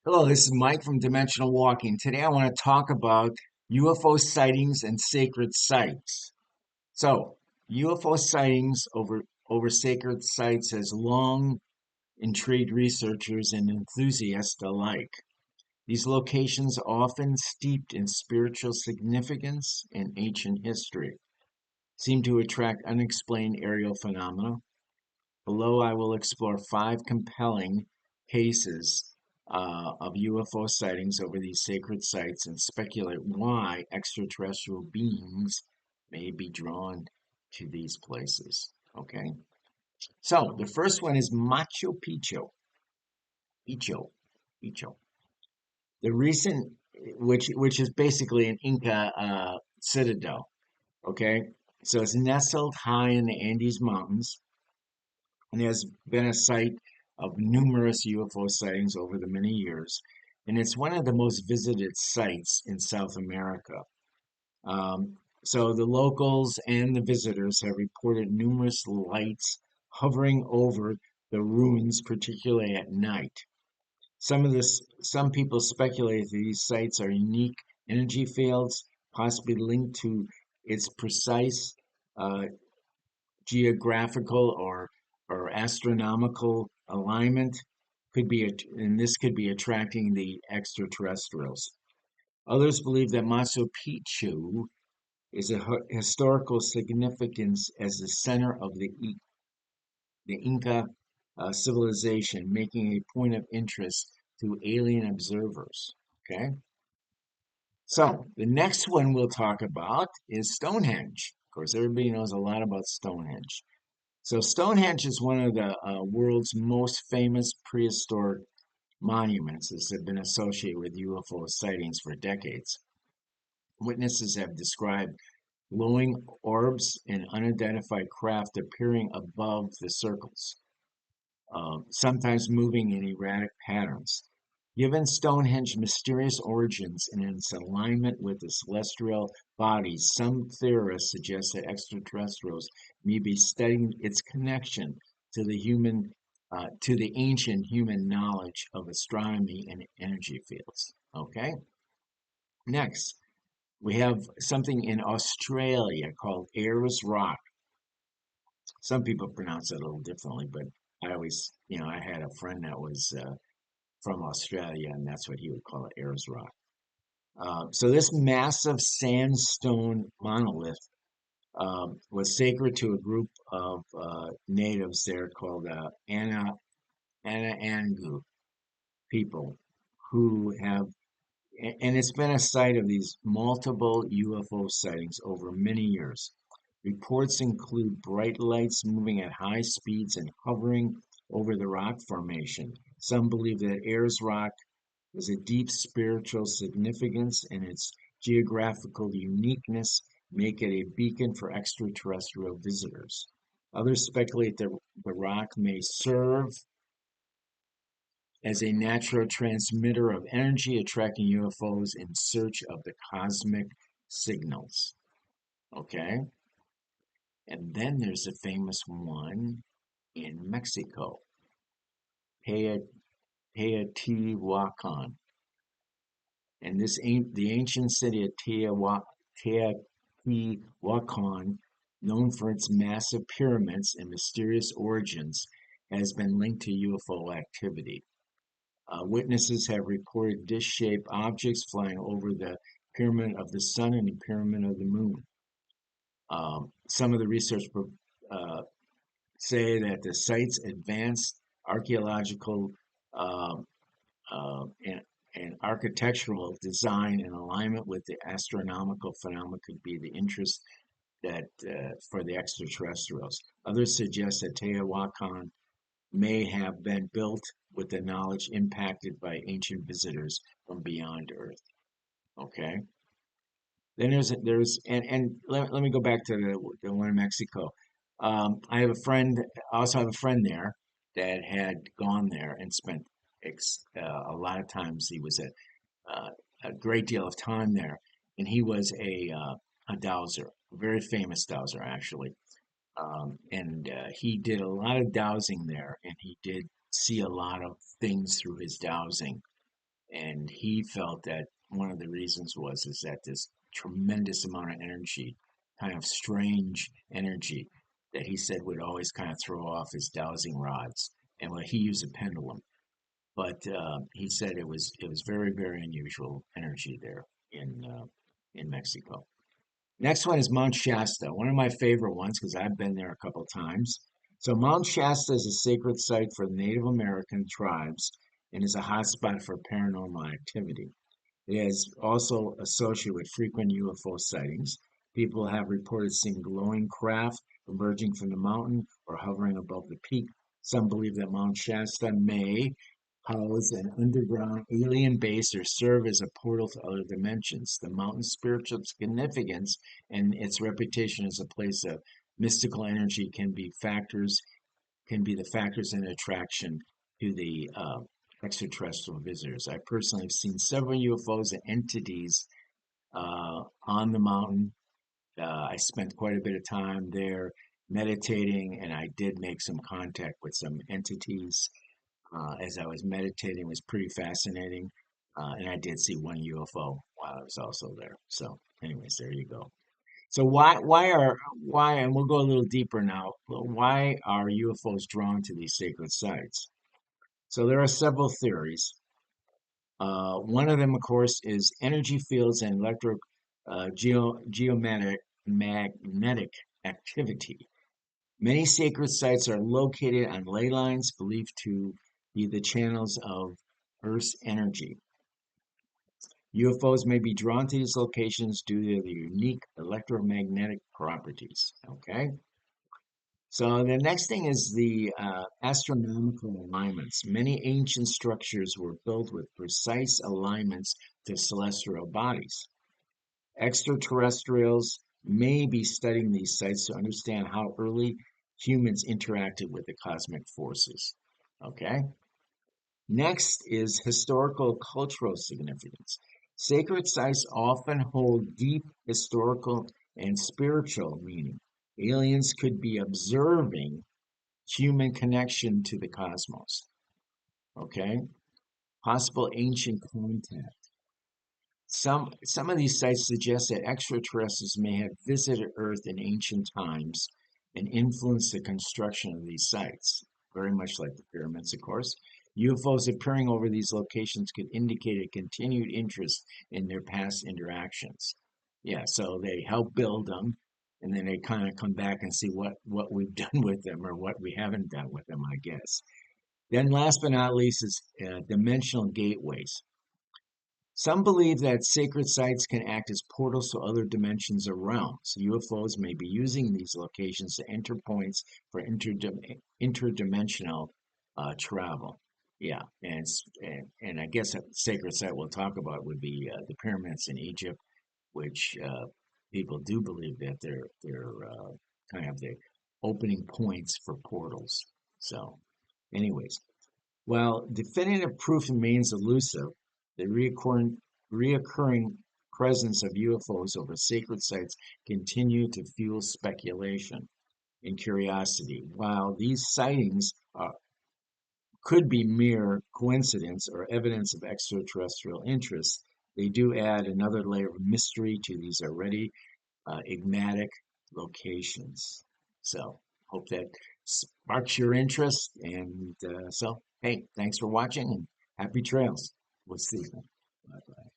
Hello, this is Mike from Dimensional Walking. Today I want to talk about UFO sightings and sacred sites. So, UFO sightings over sacred sites has long intrigued researchers and enthusiasts alike. These locations, often steeped in spiritual significance and ancient history, seem to attract unexplained aerial phenomena. Below, I will explore five compelling cases of UFO sightings over these sacred sites and speculate why extraterrestrial beings may be drawn to these places. Okay, so the first one is Machu Picchu. Picchu, Picchu. The recent, which is basically an Inca citadel. Okay, so it's nestled high in the Andes Mountains and has been a site of numerous UFO sightings over the many years. And it's one of the most visited sites in South America. So the locals and the visitors have reported numerous lights hovering over the ruins, particularly at night. Some people speculate that these sites are unique energy fields, possibly linked to its precise uh, geographical or astronomical alignment and this could be attracting the extraterrestrials. Others believe that Machu Picchu is a historical significance as the center of the Inca civilization, making a point of interest to alien observers. Okay, so the next one we'll talk about is Stonehenge. Of course, everybody knows a lot about Stonehenge. So Stonehenge is one of the world's most famous prehistoric monuments that have been associated with UFO sightings for decades. Witnesses have described glowing orbs and unidentified craft appearing above the circles, sometimes moving in erratic patterns. Given Stonehenge's mysterious origins and its alignment with the celestial bodies, some theorists suggest that extraterrestrials may be studying its connection to to the ancient human knowledge of astronomy and energy fields. Okay. Next, we have something in Australia called Ayers Rock. Some people pronounce it a little differently, but I always, I had a friend that was from Australia, and that's what he would call it, Ayers Rock. So this massive sandstone monolith was sacred to a group of natives there called Anangu people who have, and it's been a site of these multiple UFO sightings over many years. Reports include bright lights moving at high speeds and hovering over the rock formation. Some believe that Ayers Rock has a deep spiritual significance, and its geographical uniqueness make it a beacon for extraterrestrial visitors. Others speculate that the rock may serve as a natural transmitter of energy, attracting UFOs in search of the cosmic signals. Okay? And then there's a famous one in Mexico, Teotihuacan. And the ancient city of Teotihuacan, known for its massive pyramids and mysterious origins, has been linked to UFO activity. Witnesses have reported dish-shaped objects flying over the pyramid of the sun and the pyramid of the moon. Some of the research uh, say that the site's advanced archaeological um, and architectural design in alignment with the astronomical phenomena could be the interest that for the extraterrestrials. Others suggest that Teotihuacan may have been built with the knowledge impacted by ancient visitors from beyond Earth. Okay. Then let me go back to the one in Mexico. I have a friend, I also have a friend there that had gone there and spent a lot of times. He was uh, a great deal of time there, and he was a dowser, a very famous dowser actually. And he did a lot of dowsing there, and he did see a lot of things through his dowsing. and he felt that one of the reasons was is that this tremendous amount of energy, kind of strange energy, that he said would always kind of throw off his dowsing rods, and well, he used a pendulum, but he said it was very unusual energy there in Mexico. Next one is Mount Shasta, one of my favorite ones because I've been there a couple times. So Mount Shasta is a sacred site for the Native American tribes and is a hotspot for paranormal activity. It is also associated with frequent UFO sightings. People have reported seeing glowing craft emerging from the mountain or hovering above the peak. Some believe that Mount Shasta may house an underground alien base or serve as a portal to other dimensions. The mountain's spiritual significance and its reputation as a place of mystical energy can be the factors in attraction to the extraterrestrial visitors. I personally have seen several UFOs and entities on the mountain. I spent quite a bit of time there meditating, and I did make some contact with some entities as I was meditating. It was pretty fascinating, and I did see one UFO while I was also there. So, anyways, there you go. So why and we'll go a little deeper now. Why are UFOs drawn to these sacred sites? So there are several theories. One of them, of course, is energy fields and geomagnetic activity. Many sacred sites are located on ley lines believed to be the channels of Earth's energy. UFOs may be drawn to these locations due to their unique electromagnetic properties. Okay. So the next thing is the astronomical alignments. Many ancient structures were built with precise alignments to celestial bodies. Extraterrestrials may be studying these sites to understand how early humans interacted with the cosmic forces. Okay. Next is historical cultural significance. Sacred sites often hold deep historical and spiritual meaning. Aliens could be observing human connection to the cosmos. Okay? Possible ancient contact. Some of these sites suggest that extraterrestrials may have visited Earth in ancient times and influenced the construction of these sites, very much like the pyramids, of course. UFOs appearing over these locations could indicate a continued interest in their past interactions. Yeah, so they help build them, and then they kind of come back and see what we've done with them or what we haven't done with them, I guess. Then, last but not least, is dimensional gateways. Some believe that sacred sites can act as portals to other dimensions or realms. UFOs may be using these locations to enter points for interdimensional travel. Yeah, and I guess a sacred site we'll talk about would be the pyramids in Egypt, which people do believe that they're kind of the opening points for portals. So, anyways, while definitive proof remains elusive, the reoccurring presence of UFOs over sacred sites continue to fuel speculation and curiosity. While these sightings could be mere coincidence or evidence of extraterrestrial interest, they do add another layer of mystery to these already enigmatic locations. So, hope that sparks your interest. And so, hey, thanks for watching and happy trails. We'll see you. Bye bye.